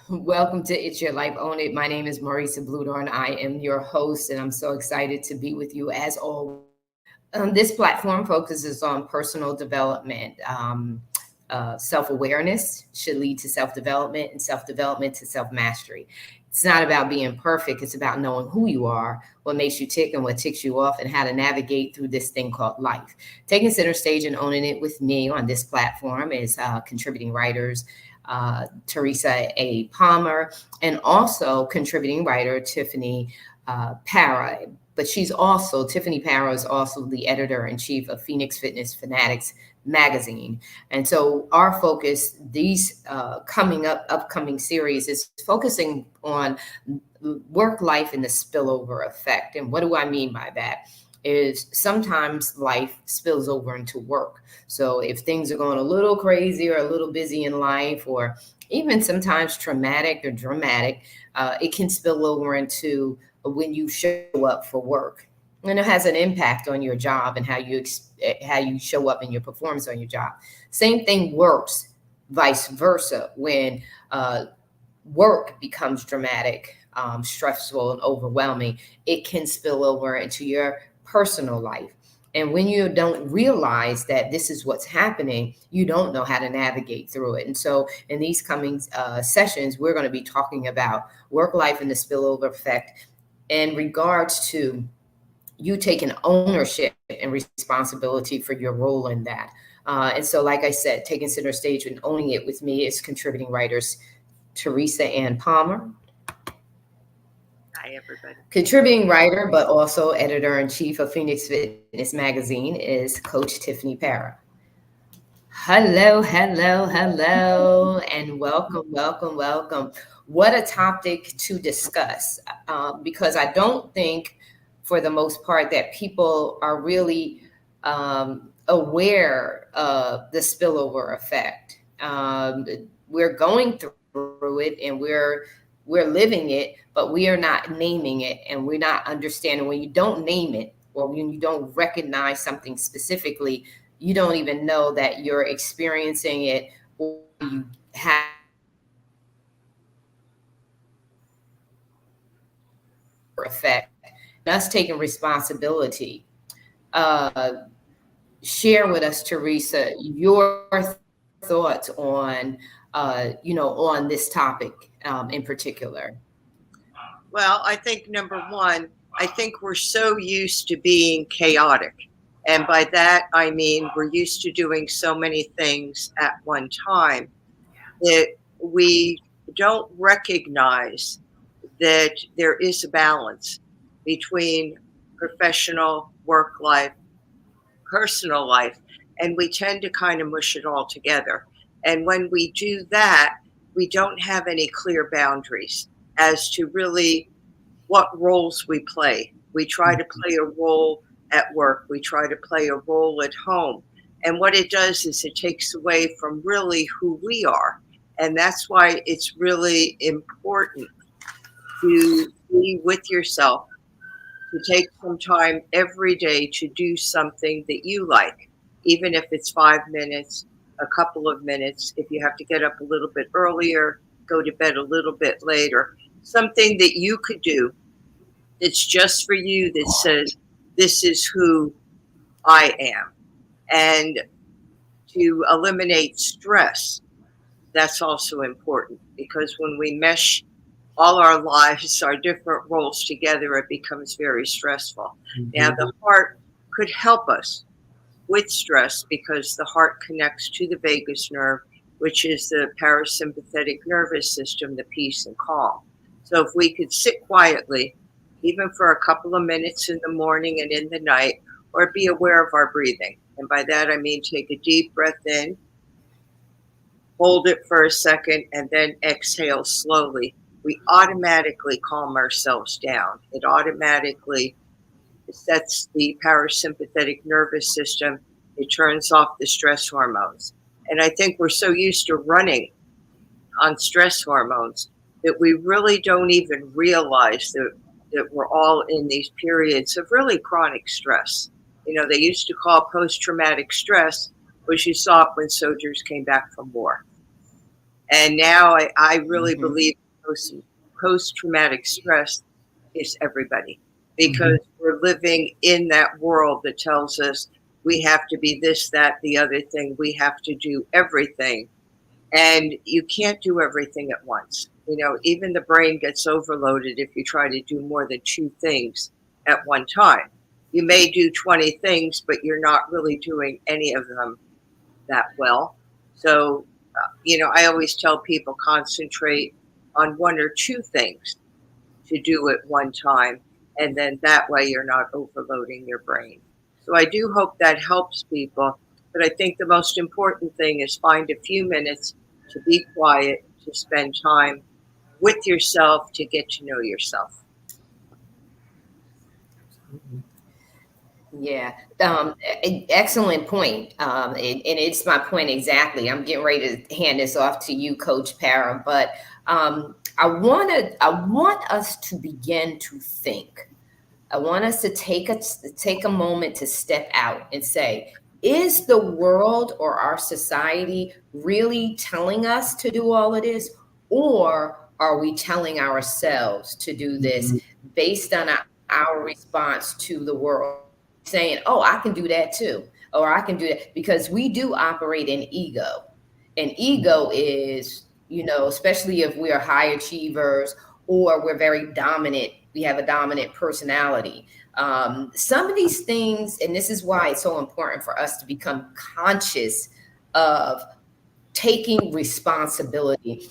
Welcome to It's Your Life, Own It. My name is Marissa Bludorn. I am your host, and I'm so excited to be with you as always. This platform focuses on personal development. Self awareness should lead to self development, and self development to self mastery. It's not about being perfect, it's about knowing who you are, what makes you tick, and what ticks you off, and how to navigate through this thing called life. Taking center stage and owning it with me on this platform is contributing writers Teresa A. Palmer, and also contributing writer Tiffany Para. But Tiffany Para is also the editor in chief of Phoenix Fitness Fanatics magazine. And so our focus, these upcoming series, is focusing on work life and the spillover effect. And what do I mean by that? Is sometimes life spills over into work. So if things are going a little crazy or a little busy in life, or even sometimes traumatic or dramatic, it can spill over into when you show up for work. And it has an impact on your job and how you show up and your performance on your job. Same thing works vice versa. When work becomes dramatic, stressful, and overwhelming, it can spill over into your personal life. And when you don't realize that this is what's happening, you don't know how to navigate through it. And so in these coming sessions, we're going to be talking about work life and the spillover effect in regards to you taking ownership and responsibility for your role in that. And so, like I said, taking center stage and owning it with me is contributing writers Teresa Ann Palmer. Hi, everybody. Contributing writer, but also editor in chief of Phoenix Fitness magazine is Coach Tiffany Para. Hello, hello, hello, and welcome. What a topic to discuss, because I don't think, for the most part, that people are really aware of the spillover effect. We're going through it, and we're living it, but we are not naming it, and we're not understanding. When you don't name it, or when you don't recognize something specifically, you don't even know that you're experiencing it, or you have effect. Us taking responsibility. Share with us, Teresa, your thoughts on this topic in particular. Well, I think number one, I think we're so used to being chaotic. And by that, I mean we're used to doing so many things at one time that we don't recognize that there is a balance between professional work life, personal life, and we tend to kind of mush it all together. And when we do that, we don't have any clear boundaries as to really what roles we play. We try to play a role at work, we try to play a role at home. And what it does is it takes away from really who we are. And that's why it's really important to be with yourself, to take some time every day to do something that you like, even if it's 5 minutes, a couple of minutes. If you have to get up a little bit earlier, go to bed a little bit later, something that you could do that's just for you, that says, this is who I am. And to eliminate stress, that's also important, because when we mesh all our lives, our different roles together, it becomes very stressful. Mm-hmm. Now, the heart could help us with stress because the heart connects to the vagus nerve, which is the parasympathetic nervous system, the peace and calm. So if we could sit quietly, even for a couple of minutes in the morning and in the night, or be aware of our breathing. And by that, I mean take a deep breath in, hold it for a second, and then exhale slowly. We automatically calm ourselves down. It automatically sets the parasympathetic nervous system. It turns off the stress hormones. And I think we're so used to running on stress hormones that we really don't even realize that we're all in these periods of really chronic stress. You know, they used to call post-traumatic stress, which you saw when soldiers came back from war. And now I really Mm-hmm. believe post traumatic stress is everybody, because we're living in that world that tells us we have to be this, that, the other thing. We have to do everything. And you can't do everything at once. Even the brain gets overloaded if you try to do more than two things at one time. You may do 20 things, but you're not really doing any of them that well. So, I always tell people concentrate on one or two things to do at one time, and then that way you're not overloading your brain. So I do hope that helps people. But I think the most important thing is find a few minutes to be quiet, to spend time with yourself, to get to know yourself. Yeah, excellent point. And it's my point exactly. I'm getting ready to hand this off to you, Coach Para, but I want us to begin to think. I want us to take a moment to step out and say, is the world or our society really telling us to do all of this? Or are we telling ourselves to do this based on our response to the world? Saying, oh, I can do that too, or I can do that, because we do operate in ego. And ego is, especially if we are high achievers or we're very dominant, we have a dominant personality. Some of these things, and this is why it's so important for us to become conscious of taking responsibility.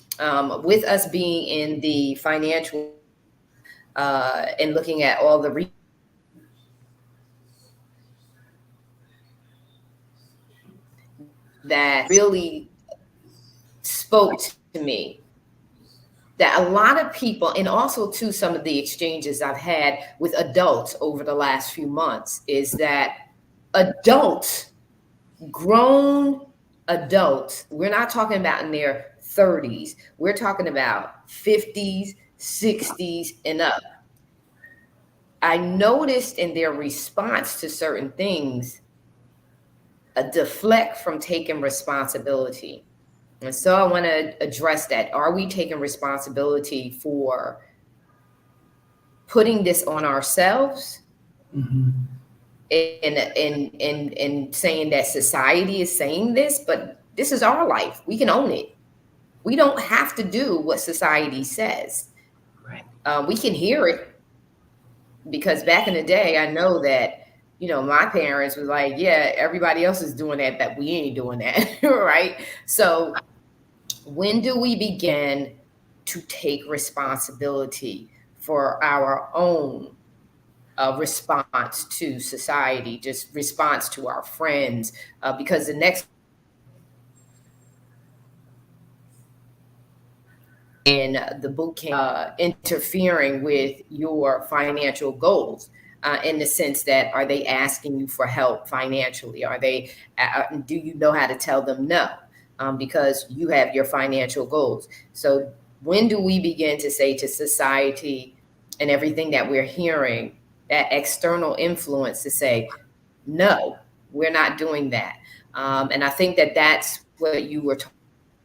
With us being in the financial and looking at all the that really spoke to me, that a lot of people, and also to some of the exchanges I've had with adults over the last few months, is that adults, grown adults, we're not talking about in their 30s, we're talking about 50s, 60s, and up. I noticed in their response to certain things a deflect from taking responsibility. And so I want to address that. Are we taking responsibility for putting this on ourselves, and saying that society is saying this, but this is our life. We can own it. We don't have to do what society says. Right. We can hear it, because back in the day, I know that, my parents was like, yeah, everybody else is doing that, but we ain't doing that. Right? So when do we begin to take responsibility for our own response to society, just response to our friends? Because the next in the boot camp, interfering with your financial goals, in the sense that, are they asking you for help financially? Do you know how to tell them no? Because you have your financial goals. So when do we begin to say to society and everything that we're hearing, that external influence, to say, no, we're not doing that? And I think that that's what you were talking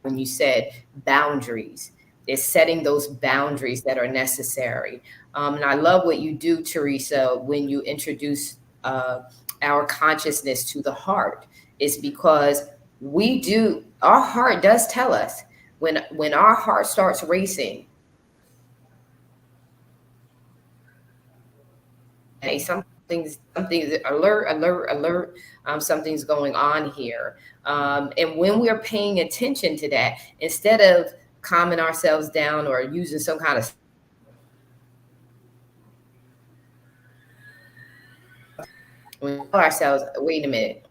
when you said boundaries, is setting those boundaries that are necessary. And I love what you do, Teresa, when you introduce our consciousness to the heart, is because our heart does tell us when our heart starts racing, hey, something's alert, something's going on here. And when we're paying attention to that, instead of calming ourselves down or using some kind of, we tell ourselves, wait a minute,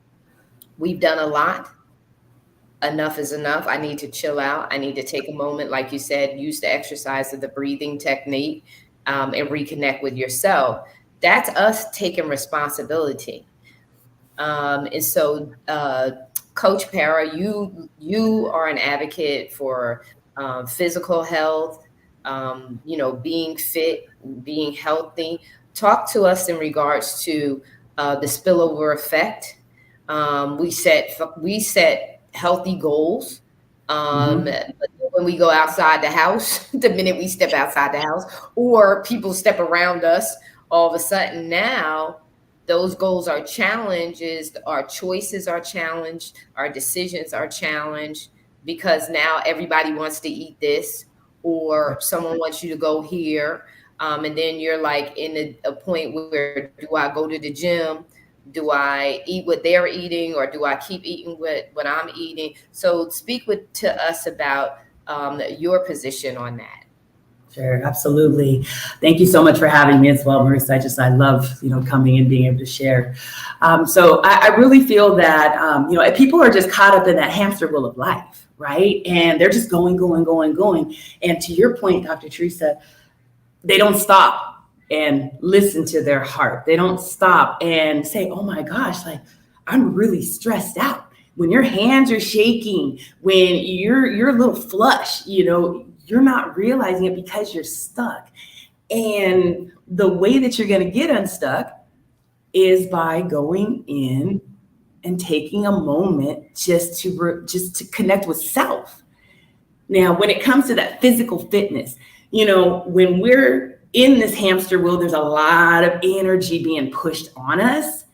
we've done a lot. Enough is enough. I need to chill out. I need to take a moment, like you said, use the exercise of the breathing technique, and reconnect with yourself. That's us taking responsibility. And so, Coach Para, you are an advocate for physical health, being fit, being healthy. Talk to us in regards to the spillover effect. We set healthy goals, but there when we go outside the house, the minute we step outside the house, or people step around us, all of a sudden now those goals are challenges, our choices are challenged, our decisions are challenged because now everybody wants to eat this, or someone wants you to go here. And then you're like in a point where, do I go to the gym? Do I eat what they're eating, or do I keep eating what I'm eating? So speak to us about your position on that. Sure, absolutely. Thank you so much for having me as well, Marissa. I love, coming and being able to share. So I really feel that, people are just caught up in that hamster wheel of life, right? And they're just going, going, going, going. And to your point, Dr. Teresa, they don't stop and listen to their heart. They don't stop and say, oh my gosh, like I'm really stressed out. When your hands are shaking, when you're a little flush, you're not realizing it because you're stuck. And the way that you're going to get unstuck is by going in and taking a moment just to connect with self. Now, when it comes to that physical fitness, when we're in this hamster wheel, there's a lot of energy being pushed on us,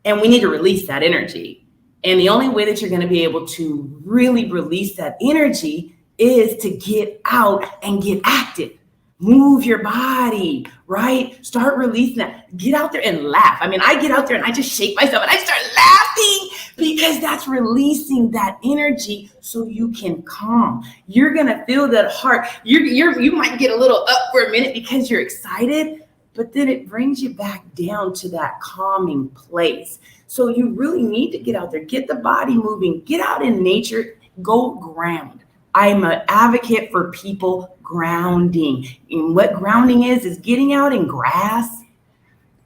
and we need to release that energy. And the only way that you're going to be able to really release that energy is to get out and get active. Move your body, right? Start releasing that. Get out there and laugh. I mean, I get out there and I just shake myself and I start laughing because that's releasing that energy so you can calm. You're going to feel that heart. You might get a little up for a minute because you're excited, but then it brings you back down to that calming place. So you really need to get out there, get the body moving, get out in nature, go ground. I'm an advocate for people grounding. And what grounding is getting out in grass,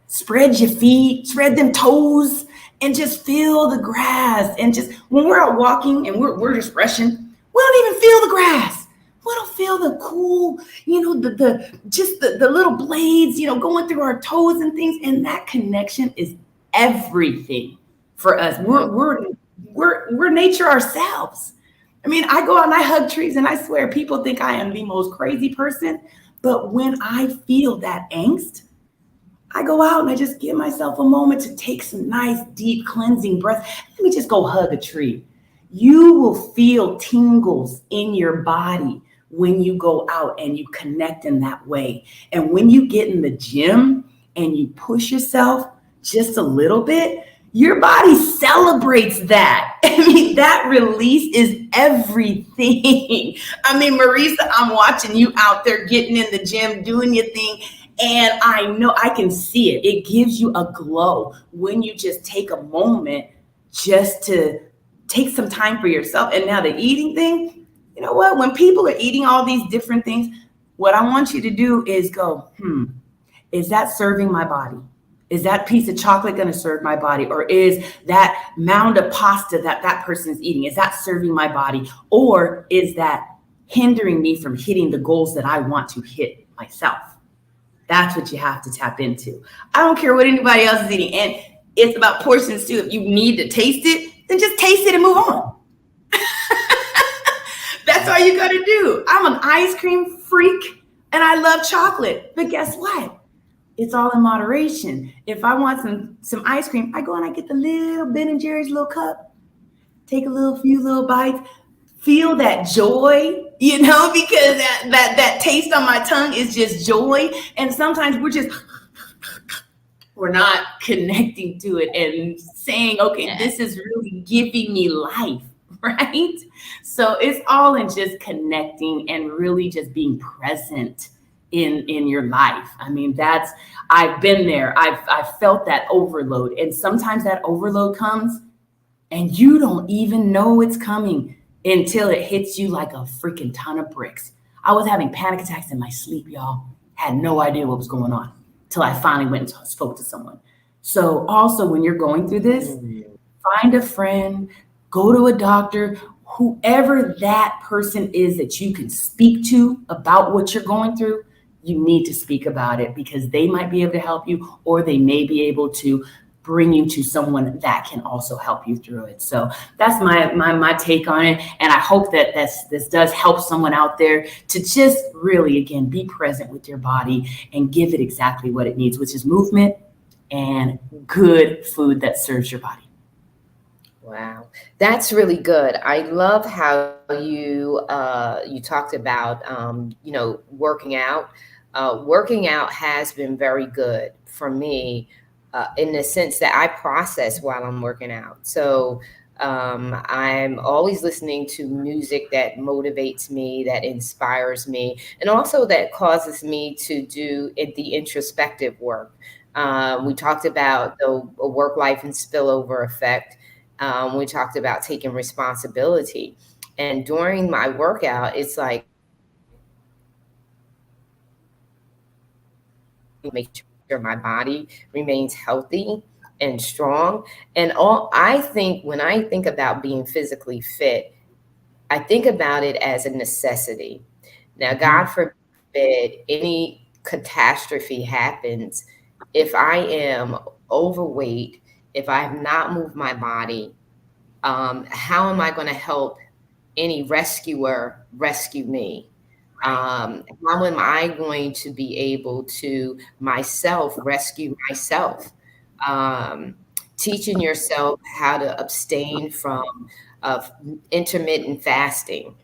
spread your feet, spread them toes, and just feel the grass. And just when we're out walking and we're just rushing, we don't even feel the grass. We don't feel the cool, the little blades, going through our toes and things. And that connection is everything for us. We're nature ourselves. I mean, I go out and I hug trees, and I swear people think I am the most crazy person. But when I feel that angst, I go out and I just give myself a moment to take some nice, deep, cleansing breaths. Let me just go hug a tree. You will feel tingles in your body when you go out and you connect in that way. And when you get in the gym and you push yourself just a little bit, your body celebrates that. I mean, that release is everything. I mean, Marissa, I'm watching you out there getting in the gym, doing your thing. And I know I can see it. It gives you a glow when you just take a moment just to take some time for yourself. And now the eating thing, you know what? When people are eating all these different things, what I want you to do is go, is that serving my body? Is that piece of chocolate going to serve my body? Or is that mound of pasta that person is eating, is that serving my body? Or is that hindering me from hitting the goals that I want to hit myself? That's what you have to tap into. I don't care what anybody else is eating. And it's about portions too. If you need to taste it, then just taste it and move on. That's all you got to do. I'm an ice cream freak and I love chocolate. But guess what? It's all in moderation. If I want some ice cream, I go and I get the little Ben & Jerry's little cup, take a few little bites, feel that joy, because that taste on my tongue is just joy. And sometimes we're not connecting to it and saying, okay, this is really giving me life, right? So it's all in just connecting and really just being present in your life. I mean, I've been there. I've felt that overload. And sometimes that overload comes and you don't even know it's coming until it hits you like a freaking ton of bricks. I was having panic attacks in my sleep, y'all. Had no idea what was going on till I finally went and spoke to someone. So also when you're going through this, find a friend, go to a doctor, whoever that person is that you can speak to about what you're going through. You need to speak about it because they might be able to help you, or they may be able to bring you to someone that can also help you through it. So that's my take on it. And I hope that this does help someone out there to just really, again, be present with your body and give it exactly what it needs, which is movement and good food that serves your body. Wow, that's really good. I love how you talked about working out. Working out has been very good for me in the sense that I process while I'm working out. So I'm always listening to music that motivates me, that inspires me, and also that causes me to do the introspective work. We talked about the work life and spillover effect. We talked about taking responsibility. And during my workout, it's like make sure my body remains healthy and strong. And all I think when I think about being physically fit, I think about it as a necessity. Now, God Mhm. forbid any catastrophe happens. If I am overweight, if I have not moved my body, how am I going to help any rescuer rescue me? How am I going to be able to myself rescue myself? Um, Teaching yourself how to abstain from of intermittent fasting.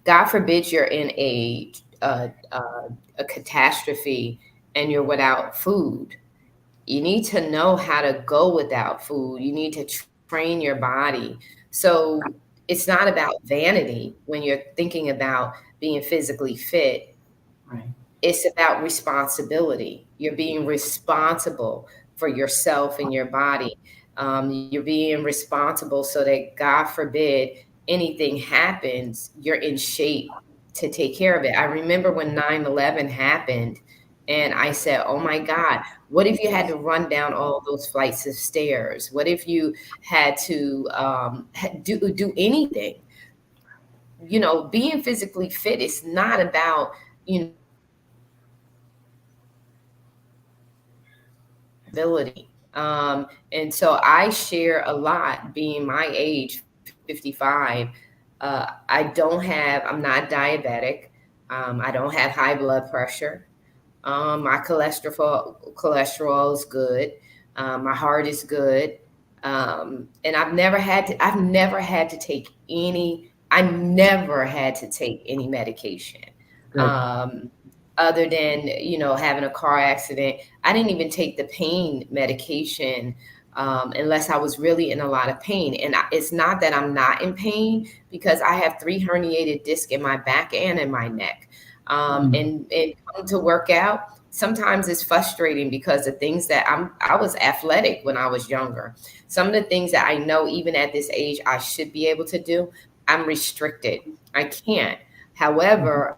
God forbid you're in a catastrophe and you're without food. You need to know how to go without food. You need to train your body. So it's not about vanity when you're thinking about being physically fit. Right. It's about responsibility. You're being responsible for yourself and your body. You're being responsible so that, God forbid, anything happens, you're in shape to take care of it. I remember when 9/11 happened, and I said, oh my God, what if you had to run down all those flights of stairs? What if you had to do anything? Being physically fit is not about, you know, ability. And so I share a lot being my age, 55. I'm not diabetic. I don't have high blood pressure. My cholesterol is good. My heart is good. And I never had to take any medication. Good. Um, Other than, having a car accident. I didn't even take the pain medication unless I was really in a lot of pain. And it's not that I'm not in pain because I have 3 herniated discs in my back and in my neck. Mm. And coming to work out, sometimes it's frustrating because the things that I was athletic when I was younger. Some of the things that I know even at this age I should be able to do, I'm restricted. I can't. However,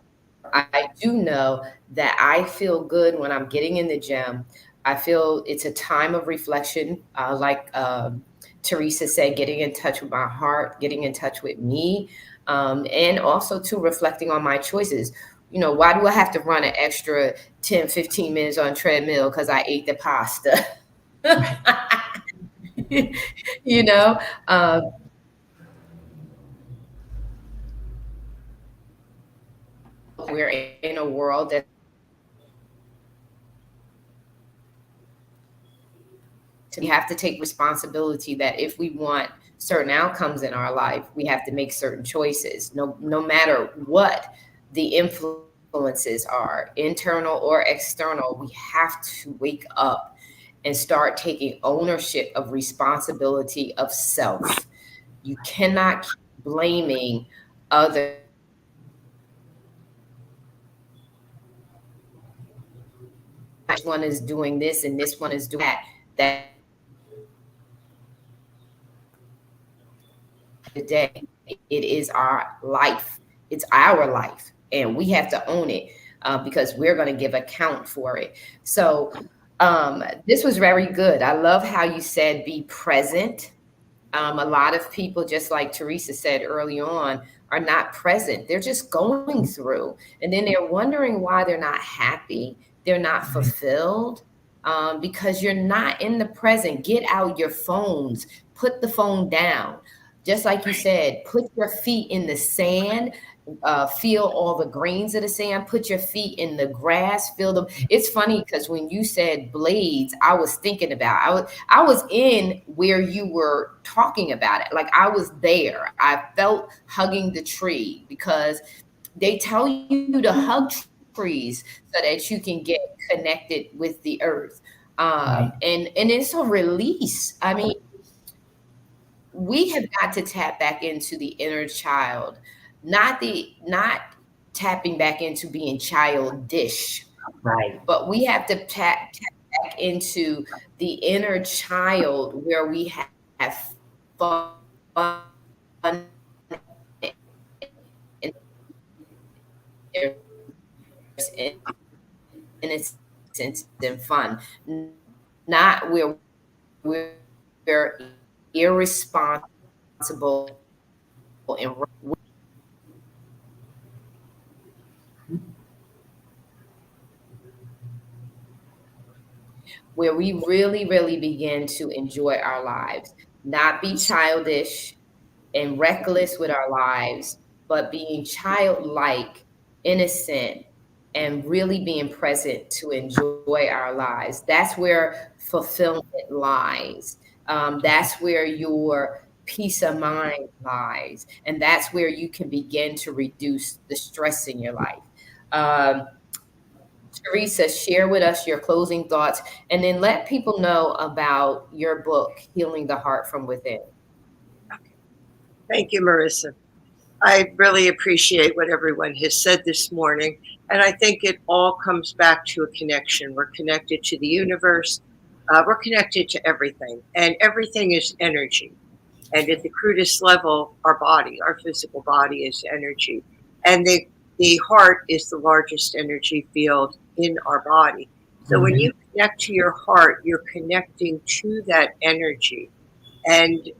I do know that I feel good when I'm getting in the gym. I feel it's a time of reflection, Teresa said, getting in touch with my heart, getting in touch with me, and also to reflecting on my choices. Why do I have to run an extra 10, 15 minutes on treadmill because I ate the pasta? you know, uh, we're in a world that we have to take responsibility that if we want certain outcomes in our life, we have to make certain choices, no matter what the influences are, internal or external. We have to wake up and start taking ownership of responsibility of self. You cannot keep blaming others. This one is doing this and this one is doing that. That today, it is our life. It's our life, and we have to own it because we're going to give account for it. So this was very good. I love how you said be present. A lot of people, just like Teresa said early on, are not present. They're just going through, and then they're wondering why they're not happy, they're not Right. fulfilled. because you're not in the present. Get out your phones, put the phone down. Just like you said, put your feet in the sand, feel all the grains of the sand, put your feet in the grass, feel them. It's funny because when you said blades, I was thinking about, I was in where you were talking about it. Like I was there. I felt hugging the tree because they tell you to hug trees so that you can get connected with the earth. Right. And it's a release. I mean, we have got to tap back into the inner child, not tapping back into being childish, Right. but we have to tap back into the inner child where we have fun and there's innocence and fun, not where we're irresponsible and where we really, really begin to enjoy our lives, not be childish and reckless with our lives, but being childlike, innocent, and really being present to enjoy our lives. That's where fulfillment lies. That's where your peace of mind lies. And that's where you can begin to reduce the stress in your life. Um, Teresa, share with us your closing thoughts and then let people know about your book, Healing the Heart from Within. Thank you, Marissa. I really appreciate what everyone has said this morning. And I think it all comes back to a connection. We're connected to the universe. We're connected to everything. And everything is energy. And at the crudest level, our body, our physical body is energy. And the heart is the largest energy field in our body. So when you connect to your heart, you're connecting to that energy. And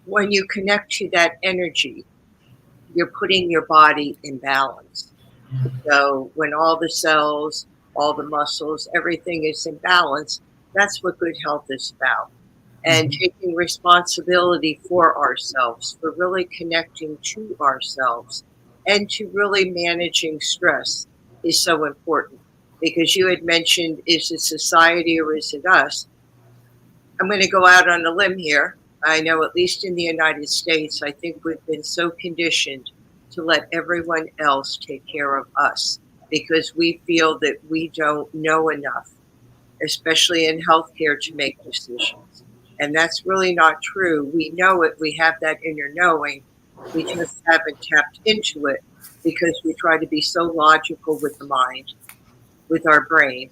when you connect to that energy, you're putting your body in balance. So when all the cells, all the muscles, everything is in balance, that's what good health is about. And taking responsibility for ourselves, for really connecting to ourselves, and to really managing stress is so important. Because you had mentioned, is it society or is it us? I'm going to go out on a limb here. I know, at least in the United States, I think we've been so conditioned to let everyone else take care of us because we feel that we don't know enough, especially in healthcare, to make decisions. And that's really not true. We know it. We have that inner knowing. We just haven't tapped into it because we try to be so logical with the mind, with our brain,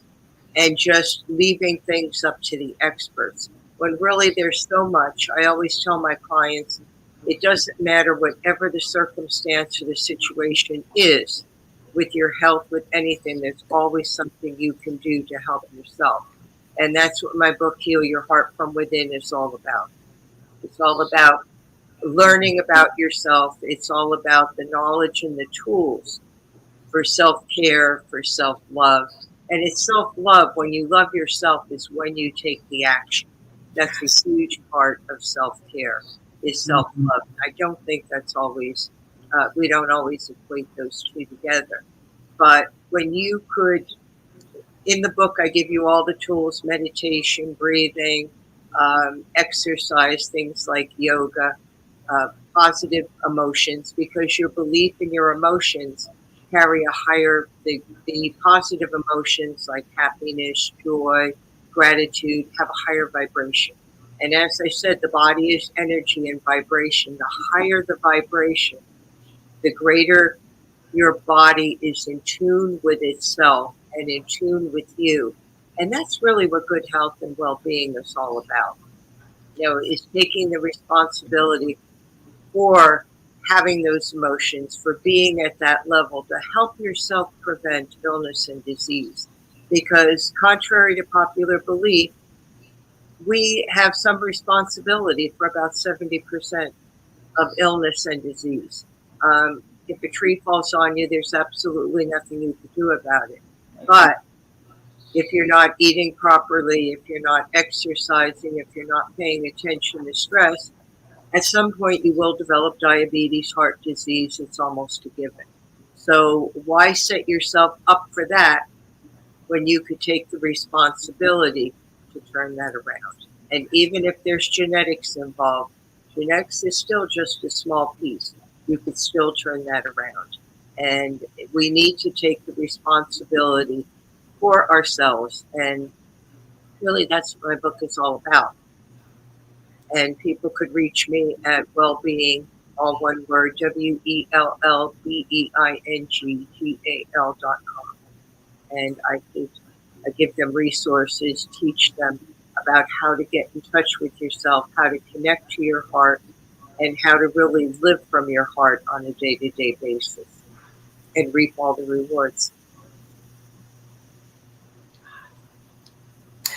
and just leaving things up to the experts. When really there's so much, I always tell my clients, it doesn't matter whatever the circumstance or the situation is with your health, with anything, there's always something you can do to help yourself. And that's what my book, Heal Your Heart from Within, is all about. It's all about learning about yourself. It's all about the knowledge and the tools for self-care, for self-love. And it's self-love. When you love yourself is when you take the action. That's a huge part of self-care, is self-love. I don't think that's always, we don't always equate those two together. But when you could, in the book, I give you all the tools: meditation, breathing, exercise, things like yoga, positive emotions, because your belief in your emotions carry a higher, the positive emotions like happiness, joy, gratitude have a higher vibration. And as I said, the body is energy and vibration. The higher the vibration, the greater your body is in tune with itself and in tune with you. And that's really what good health and well-being is all about. Is taking the responsibility for having those emotions, for being at that level to help yourself prevent illness and disease. Because contrary to popular belief, we have some responsibility for about 70% of illness and disease. If a tree falls on you, there's absolutely nothing you can do about it. But If you're not eating properly, if you're not exercising, if you're not paying attention to stress, at some point you will develop diabetes, heart disease. It's almost a given. So why set yourself up for that when you could take the responsibility to turn that around? And even if there's genetics involved, genetics is still just a small piece. You could still turn that around. And we need to take the responsibility for ourselves. And really, that's what my book is all about. And people could reach me at wellbeing, all one word, WELLBEINGTAL.com. And I give them resources, teach them about how to get in touch with yourself, how to connect to your heart, and how to really live from your heart on a day-to-day basis and reap all the rewards.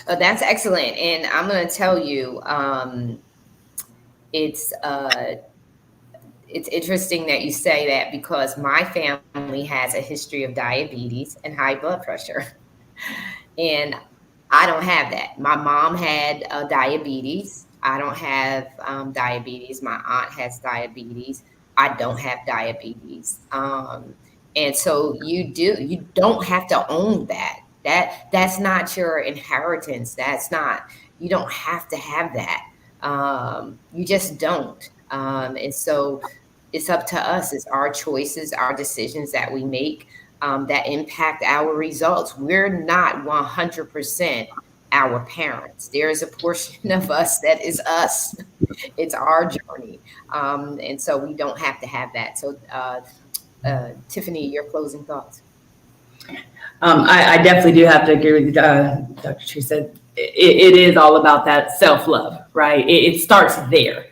That's excellent. And I'm going to tell you, it's it's interesting that you say that, because my family has a history of diabetes and high blood pressure. And I don't have that. My mom had diabetes. I don't have diabetes. My aunt has diabetes. I don't have diabetes. And so you don't have to own that. That's not your inheritance. That's not, you don't have to have that. You just don't. And so it's up to us. It's our choices, our decisions that we make, that impact our results. We're not 100% our parents. There is a portion of us that is us. It's our journey. And so we don't have to have that. So, Tiffany, your closing thoughts. I definitely do have to agree with Dr. Tree said. It is all about that self-love, right? It starts there.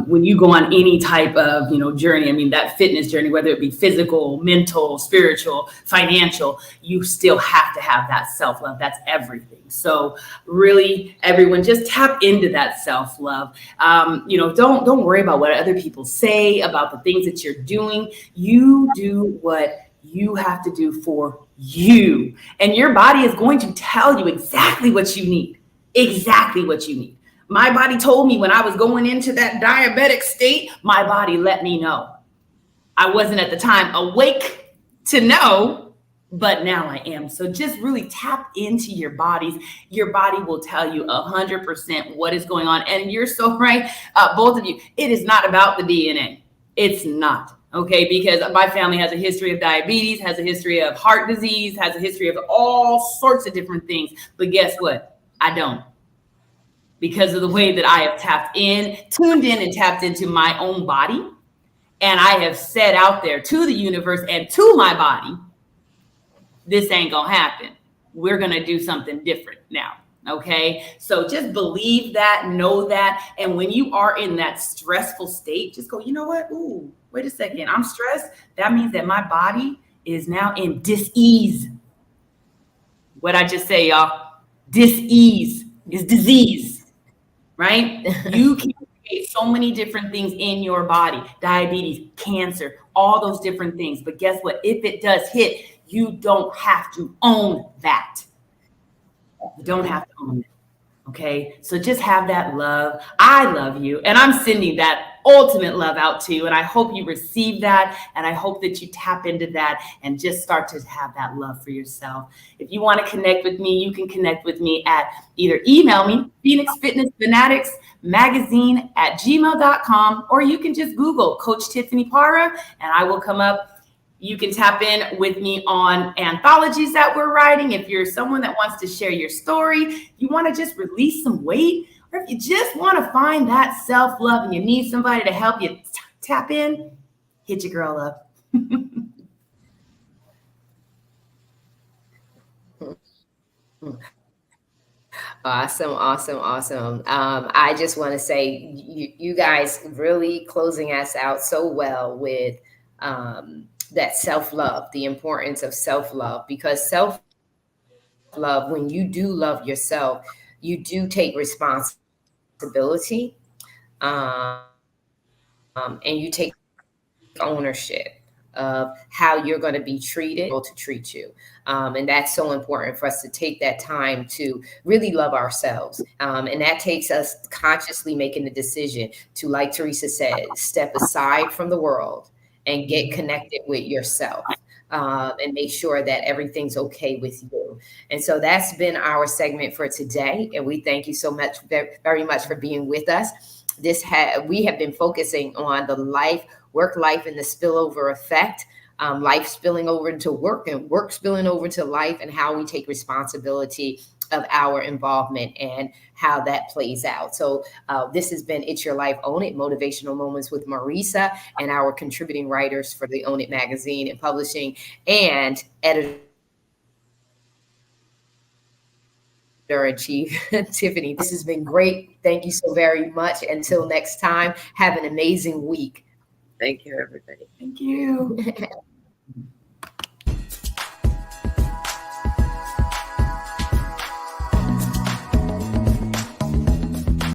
When you go on any type of, journey, I mean, that fitness journey, whether it be physical, mental, spiritual, financial, you still have to have that self-love. That's everything. So really, everyone, just tap into that self-love. Don't worry about what other people say about the things that you're doing. You do what you have to do for you. And your body is going to tell you exactly what you need. Exactly what you need. My body told me when I was going into that diabetic state, my body let me know. I wasn't at the time awake to know, but now I am. So just really tap into your bodies. Your body will tell you 100% what is going on. And you're so right, both of you. It is not about the DNA. It's not. Okay, because my family has a history of diabetes, has a history of heart disease, has a history of all sorts of different things. But guess what? I don't. Because of the way that I have tuned in and tapped into my own body. And I have said out there to the universe and to my body, this ain't gonna happen. We're gonna do something different now. Okay. So just believe that, know that. And when you are in that stressful state, just go, you know what? Ooh, wait a second. I'm stressed. That means that my body is now in dis-ease. What I just say, y'all, dis-ease is disease, right? You can create so many different things in your body, diabetes, cancer, all those different things. But guess what? If it does hit, you don't have to own that. You don't have to own it. Okay. So just have that love. I love you. And I'm sending that ultimate love out to you. And I hope you receive that. And I hope that you tap into that and just start to have that love for yourself. If you want to connect with me, you can connect with me at either email me, Phoenix Fitness Fanatics Magazine at gmail.com, or you can just Google Coach Tiffany Parra and I will come up. You can tap in with me on anthologies that we're writing. If you're someone that wants to share your story, you want to just release some weight, or if you just want to find that self-love and you need somebody to help you tap in, hit your girl up. Awesome. I just want to say, you guys really closing us out so well with that self-love, the importance of self-love, because self-love, when you do love yourself, you do take responsibility, and you take ownership. of how you're going to be treated or to treat you. And that's so important for us to take that time to really love ourselves. And that takes us consciously making the decision to, like Teresa said, step aside from the world and get connected with yourself. And make sure that everything's okay with you. And so that's been our segment for today. And we thank you so much, very much for being with us. We have been focusing on the work life and the spillover effect, life spilling over into work and work spilling over to life, and how we take responsibility of our involvement and how that plays out. So this has been It's Your Life, Own It, Motivational Moments with Marissa, and our contributing writers for the Own It magazine and publishing, and editor-in-chief, Tiffany. This has been great. Thank you so very much. Until next time, have an amazing week. Thank you, everybody. Thank you.